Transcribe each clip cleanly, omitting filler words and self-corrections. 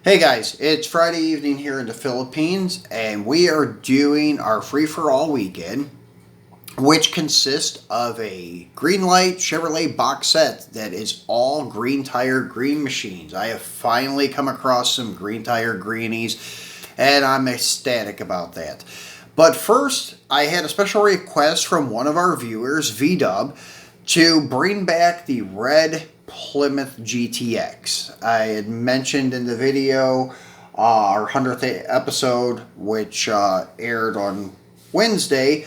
Hey guys, it's Friday evening here in the Philippines, and we are doing our free-for-all weekend, which consists of a Greenlight Chevrolet box set that is all green tire green machines. I have finally come across some green tire greenies, and I'm ecstatic about that. But first, I had a special request from one of our viewers, VDub, to bring back the red Plymouth GTX. I had mentioned in the video, our 100th episode, which aired on Wednesday,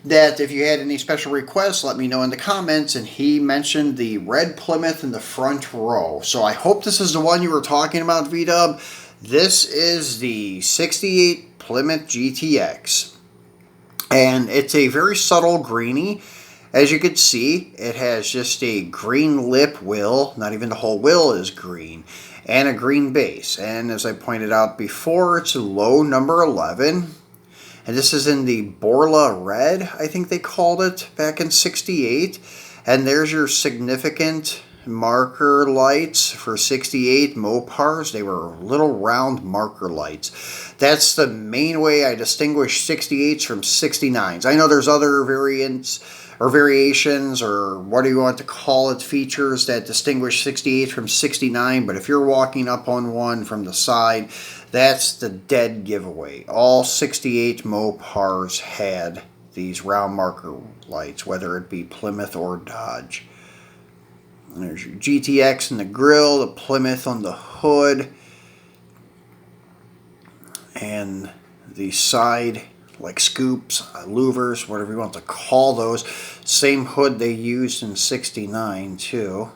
that if you had any special requests, let me know in the comments, and he mentioned the red Plymouth in the front row. So I hope this is the one you were talking about, VDub. This is the 68 Plymouth GTX, and it's a very subtle greenie. As you can see, it has just a green lip wheel, not even the whole wheel is green, and a green base. And as I pointed out before, it's a low number 11. And this is in the Borla Red, I think they called it back in 68. And there's your significant marker lights for 68 Mopars. They were little round marker lights. That's the main way I distinguish 68s from 69s. I know there's other variants or variations, or what do you want to call it, features that distinguish 68 from 69, but if you're walking up on one from the side, that's the dead giveaway. All 68 Mopars had these round marker lights, whether it be Plymouth or Dodge. And there's your GTX in the grill, the Plymouth on the hood, and the side like scoops, louvers, whatever you want to call those. Same hood they used in 69 too.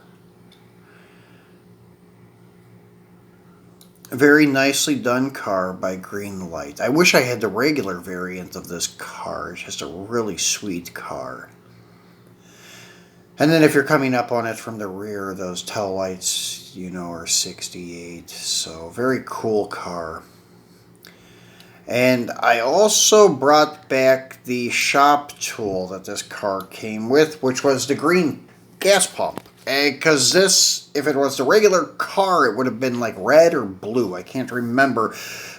A very nicely done car by Greenlight. I wish I had the regular variant of this car. It's just a really sweet car. And then if you're coming up on it from the rear, those tail lights, you know, are 68. So very cool car. And I also brought back the shop tool that this car came with, which was the green gas pump. Because this, if it was the regular car, it would have been like red or blue. I can't remember.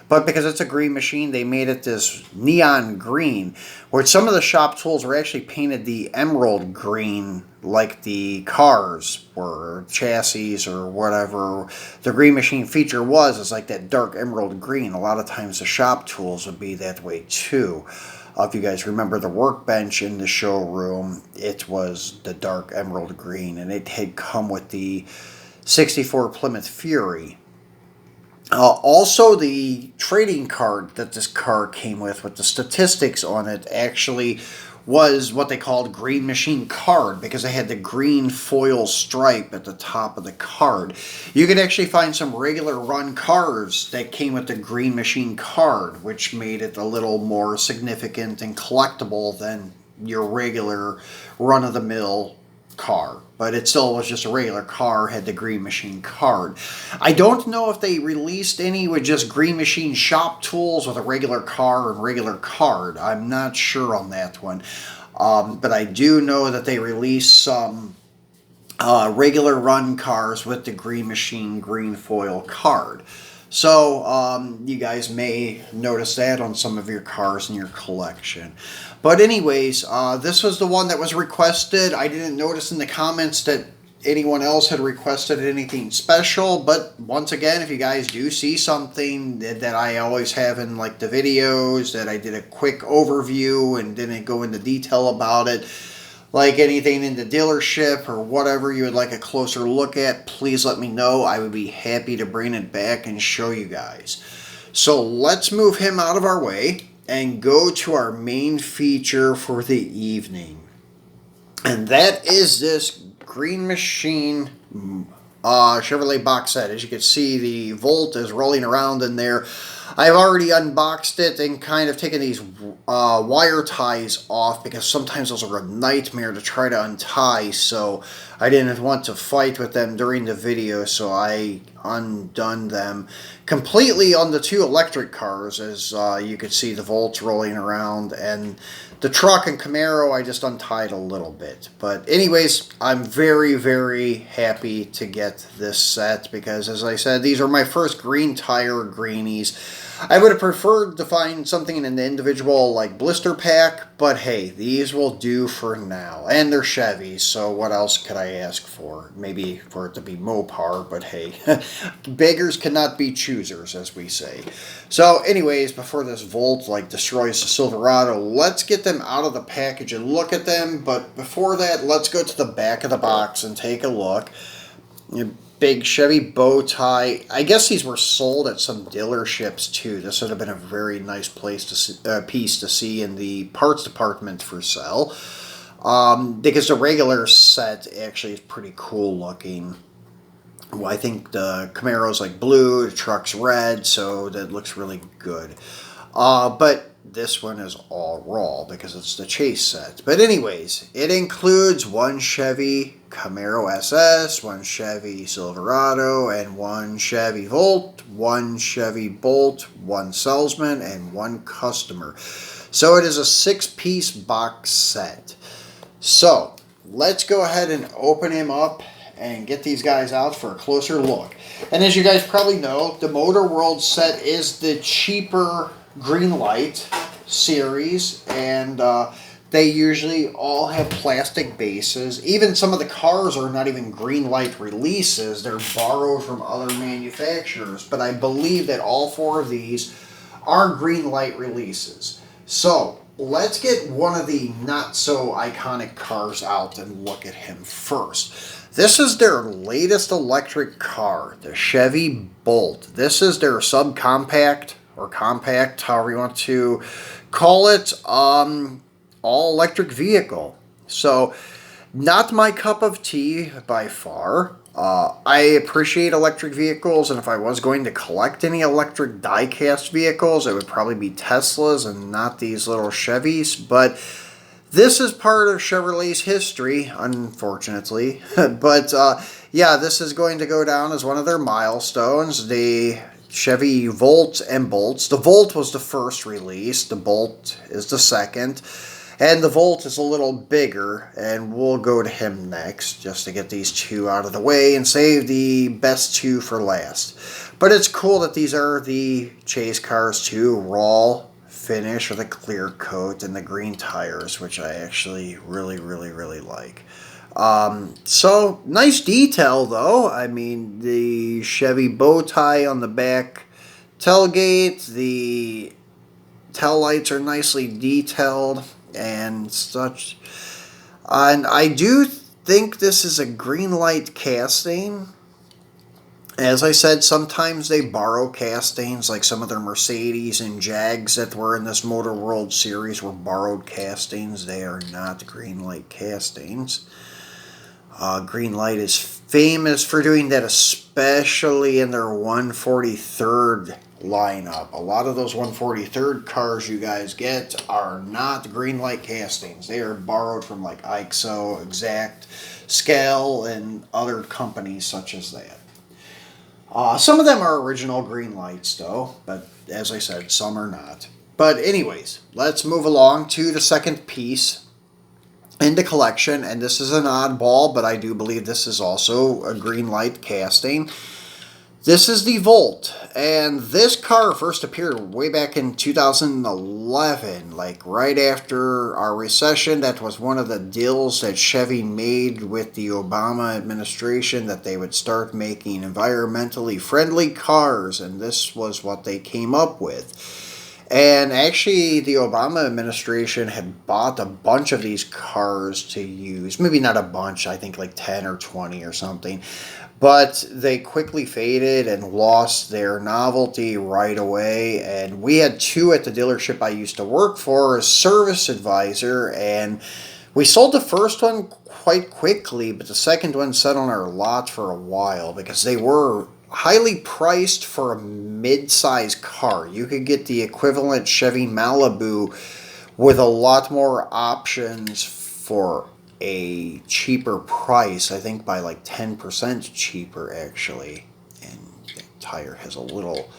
But because it's a green machine, they made it this neon green, where some of the shop tools were actually painted the emerald green, like the cars were, chassis or whatever the green machine feature was. It's like that dark emerald green. A lot of times the shop tools would be that way too. If you guys remember the workbench in the showroom, it was the dark emerald green, and it had come with the 64 Plymouth Fury. Also, the trading card that this car came with the statistics on it, actually was what they called Green Machine card, because they had the green foil stripe at the top of the card. You could actually find some regular run cars that came with the Green Machine card, which made it a little more significant and collectible than your regular run-of-the-mill car. But it still was just a regular car, had the Green Machine card. I don't know if they released any with just Green Machine shop tools with a regular car and regular card. I'm not sure on that one. But I do know that they released some regular run cars with the Green Machine green foil card. So you guys may notice that on some of your cars in your collection. But anyways, this was the one that was requested. I didn't notice in the comments that anyone else had requested anything special. But once again, if you guys do see something that I always have in like the videos, that I did a quick overview and didn't go into detail about it, like anything in the dealership or whatever you would like a closer look at, please let me know. I would be happy to bring it back and show you guys. So let's move him out of our way and go to our main feature for the evening. And that is this Green Machine Chevrolet box set. As you can see, the Volt is rolling around in there. I've already unboxed it and kind of taken these wire ties off, because sometimes those are a nightmare to try to untie, so I didn't want to fight with them during the video, so I undone them completely on the two electric cars, as you could see the volts rolling around, and the truck and Camaro I just untied a little bit. But anyways, I'm very, very happy to get this set because, as I said, these are my first green tire greenies. I would have preferred to find something in an individual like blister pack, but hey, these will do for now. And they're Chevys, so what else could I ask for? Maybe for it to be Mopar, but hey, beggars cannot be choosers, as we say. So anyways, before this Volt like destroys the Silverado, let's get them out of the package and look at them. But before that, let's go to the back of the box and take a look. Big Chevy bow tie. I guess these were sold at some dealerships too. This would have been a very nice place to see, piece to see in the parts department for sale. Because the regular set actually is pretty cool looking. Well, I think the Camaro's like blue, the truck's red, so that looks really good. But this one is all raw because it's the chase set. But anyways, it includes one Chevy Camaro SS, one Chevy Silverado, and one Chevy Volt, one Chevy Bolt, one salesman, and one customer. So it is a 6-piece box set. So let's go ahead and open him up and get these guys out for a closer look. And as you guys probably know, the Motor World set is the cheaper Greenlight series, and they usually all have plastic bases. Even some of the cars are not even Greenlight releases. They're borrowed from other manufacturers, but I believe that all 4 of these are Greenlight releases. So let's get one of the not so iconic cars out and look at him first. This is their latest electric car, the Chevy Bolt. This is their subcompact or compact, however you want to call it, all-electric vehicle. So, not my cup of tea by far. I appreciate electric vehicles, and if I was going to collect any electric die-cast vehicles, it would probably be Teslas and not these little Chevys, but this is part of Chevrolet's history, unfortunately. But, yeah, this is going to go down as one of their milestones. The Chevy Volt and Bolts. The Volt was the first release. The Bolt is the second. And the Volt is a little bigger. And we'll go to him next just to get these 2 out of the way and save the best 2 for last. But it's cool that these are the chase cars too. Raw finish with a clear coat and the green tires, which I actually really, really, really like. So, nice detail though. I mean, the Chevy bow tie on the back tailgate, the tail lights are nicely detailed and such. And I do think this is a Greenlight casting. As I said, sometimes they borrow castings, like some of their Mercedes and Jags that were in this Motor World series were borrowed castings. They are not Greenlight castings. Greenlight is famous for doing that, especially in their 143rd lineup. A lot of those 143rd cars you guys get are not Greenlight castings. They are borrowed from like IXO, Exact, Scale, and other companies such as that. Some of them are original Greenlights though, but as I said, some are not. But anyways, let's move along to the second piece in the collection, and this is an oddball, but I do believe this is also a Greenlight casting. This is the Volt, and this car first appeared way back in 2011, like right after our recession. That was one of the deals that Chevy made with the Obama administration, that they would start making environmentally friendly cars, and this was what they came up with. And actually, the Obama administration had bought a bunch of these cars to use. Maybe not a bunch, I think like 10 or 20 or something. But they quickly faded and lost their novelty right away. And we had 2 at the dealership I used to work for as service advisor. And we sold the first one quite quickly, but the second one sat on our lot for a while because they were highly priced for a mid-size car. You could get the equivalent Chevy Malibu with a lot more options for a cheaper price. I think by like 10% cheaper actually. And tire has a little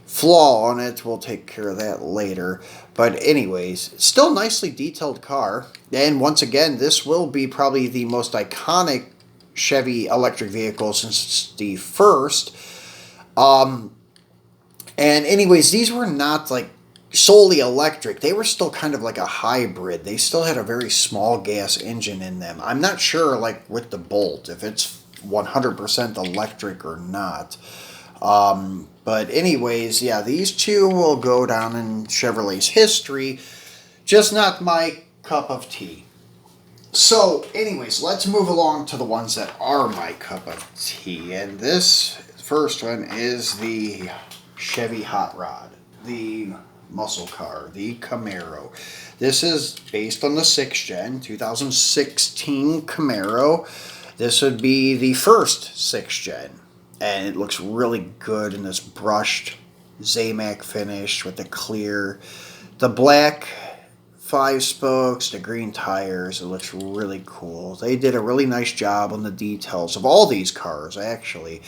flaw on it. We'll take care of that later. But anyways, still nicely detailed car. And once again, this will be probably the most iconic Chevy electric vehicle since the first. And anyways, these were not like solely electric. They were still kind of like a hybrid. They still had a very small gas engine in them. I'm not sure, like with the Bolt, if it's 100% electric or not. But anyways, yeah, these two will go down in Chevrolet's history. Just not my cup of tea. So anyways, let's move along to the ones that are my cup of tea. And this first one is the Chevy Hot Rod, the muscle car, the Camaro. This is based on the 6th gen, 2016 Camaro. This would be the first 6th gen. And it looks really good in this brushed Zamac finish with the black 5 spokes, the green tires. It looks really cool. They did a really nice job on the details of all these cars, actually.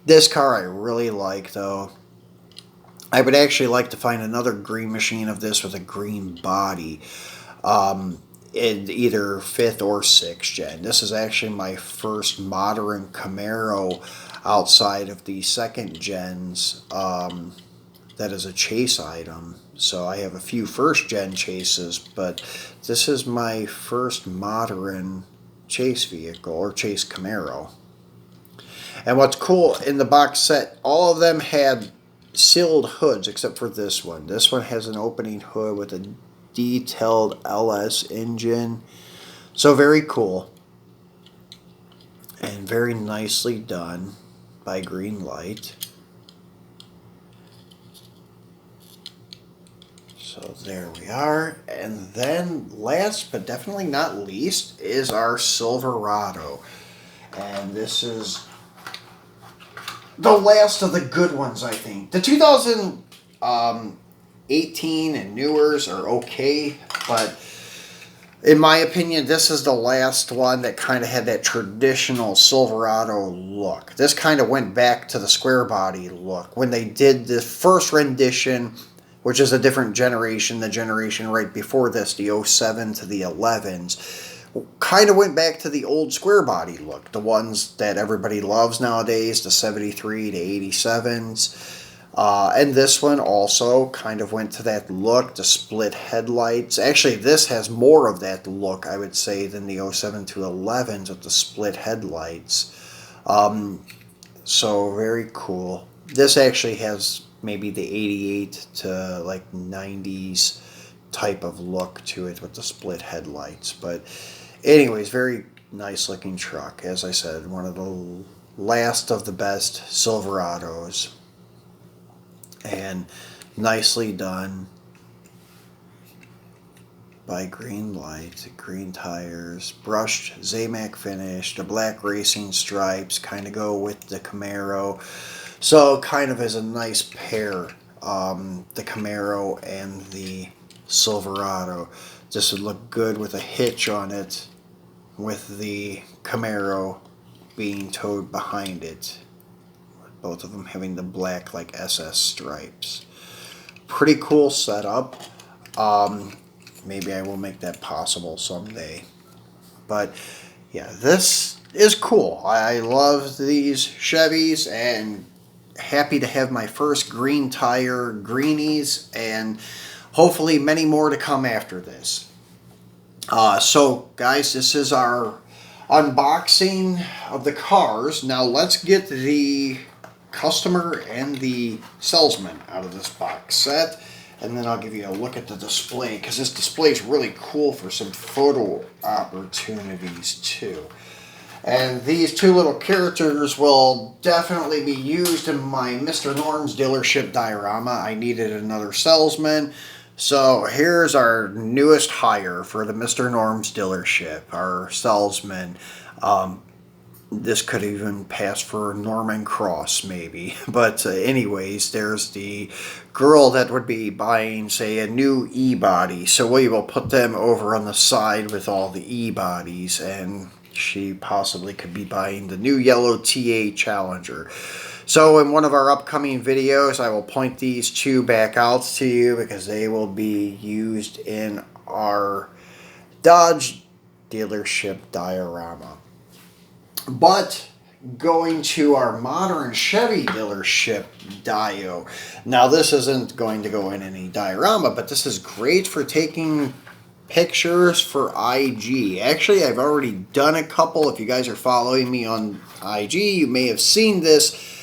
This car I really like, though. I would actually like to find another Green Machine of this with a green body in either 5th or 6th gen. This is actually my first modern Camaro outside of the 2nd gens that is a chase item. So I have a few 1st gen chases, but this is my first modern chase vehicle, or chase Camaro. And what's cool, in the box set, all of them had sealed hoods except for this one. This one has an opening hood with a detailed LS engine. So very cool. And very nicely done by Greenlight. So there we are. And then last but definitely not least is our Silverado. And this is the last of the good ones, I think. The 2018 and newers are okay, but in my opinion, this is the last one that kind of had that traditional Silverado look. This kind of went back to the square body look. When they did the first rendition, which is a different generation, the generation right before this, the 07 to the 11s, kind of went back to the old square body look. The ones that everybody loves nowadays, the 73 to 87s. And this one also kind of went to that look, the split headlights. Actually, this has more of that look, I would say, than the 07 to 11s with the split headlights. So very cool. This actually has maybe the 88 to like 90s type of look to it with the split headlights. But anyways, very nice looking truck. As I said, one of the last of the best Silverados. And nicely done by Greenlight. Green tires, brushed Zamac finish, the black racing stripes kind of go with the Camaro. So kind of as a nice pair, the Camaro and the Silverado. This would look good with a hitch on it, with the Camaro being towed behind it. Both of them having the black like SS stripes. Pretty cool setup. Maybe I will make that possible someday. But yeah, this is cool. I love these Chevys and happy to have my first green tire greenies, and hopefully many more to come after this. So guys, this is our unboxing of the cars. Now let's get the customer and the salesman out of this box set, and then I'll give you a look at the display, because this display is really cool for some photo opportunities too. And these two little characters will definitely be used in my Mr. Norm's dealership diorama. I needed another salesman, so here's our newest hire for the Mr. Norm's dealership, our salesman. This could even pass for Norman Cross, maybe. But anyways, there's the girl that would be buying, say, a new E-body. So we will put them over on the side with all the E-bodies, and she possibly could be buying the new yellow TA Challenger. So in one of our upcoming videos, I will point these two back out to you because they will be used in our Dodge dealership diorama. But going to our modern Chevy dealership dio. Now this isn't going to go in any diorama, but this is great for taking pictures for IG. Actually, I've already done a couple. If you guys are following me on IG, you may have seen this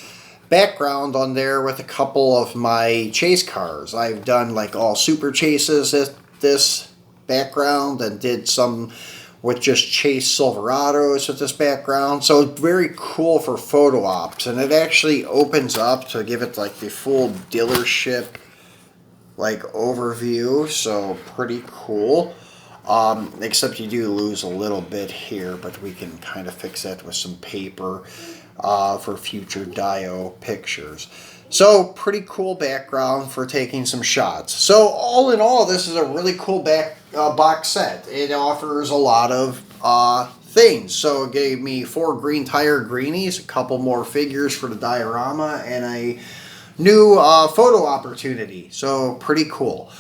background on there with a couple of my chase cars. I've done like all super chases at this background and did some with just chase Silverados with this background. So it's very cool for photo ops, and it actually opens up to give it like the full dealership like overview. So pretty cool. Except you do lose a little bit here, but we can kind of fix that with some paper for future dio pictures. So pretty cool background for taking some shots. So all in all, this is a really cool box set. It offers a lot of things. So it gave me 4 green tire greenies, a couple more figures for the diorama, and a new photo opportunity. So pretty cool.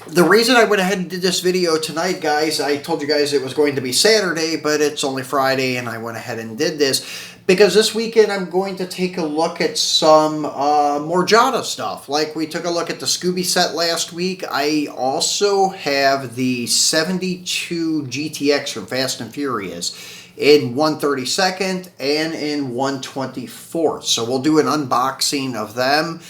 The reason I went ahead and did this video tonight, guys, I told you guys it was going to be Saturday, but it's only Friday, and I went ahead and did this because this weekend I'm going to take a look at some more Jada stuff. Like we took a look at the Scooby set last week. I also have the 72 GTX from Fast and Furious in 1/32 and in 1/24. So we'll do an unboxing of them.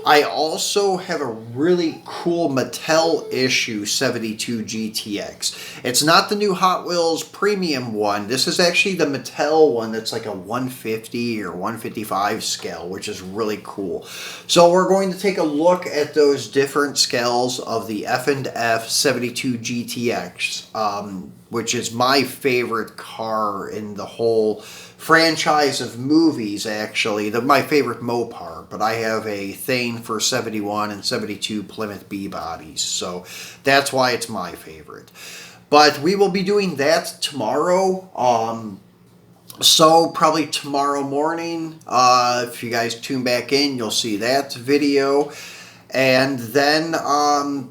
I also have a really cool Mattel issue 72 GTX. It's not the new Hot Wheels premium one. This is actually the Mattel one that's like a 150 or 155 scale, which is really cool. So we're going to take a look at those different scales of the F&F 72 GTX, which is my favorite car in the whole franchise of movies, actually. My favorite Mopar, but I have a thing for 71 and 72 Plymouth B bodies, so that's why it's my favorite. But we will be doing that tomorrow. So probably tomorrow morning, if you guys tune back in, you'll see that video. And then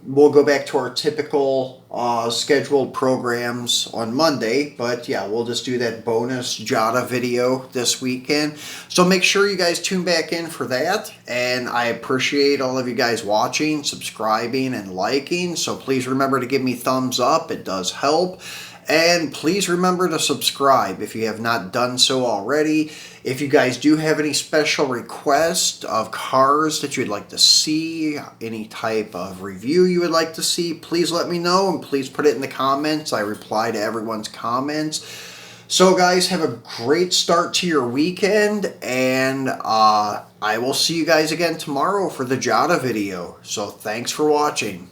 we'll go back to our typical scheduled programs on Monday. But yeah, we'll just do that bonus Jada video this weekend. So make sure you guys tune back in for that. And I appreciate all of you guys watching, subscribing, and liking. So please remember to give me thumbs up. It does help. And please remember to subscribe if you have not done so already. If you guys do have any special requests of cars that you'd like to see, any type of review you would like to see, please let me know and please put it in the comments. I reply to everyone's comments. So guys, have a great start to your weekend, and I will see you guys again tomorrow for the Jada video. So thanks for watching.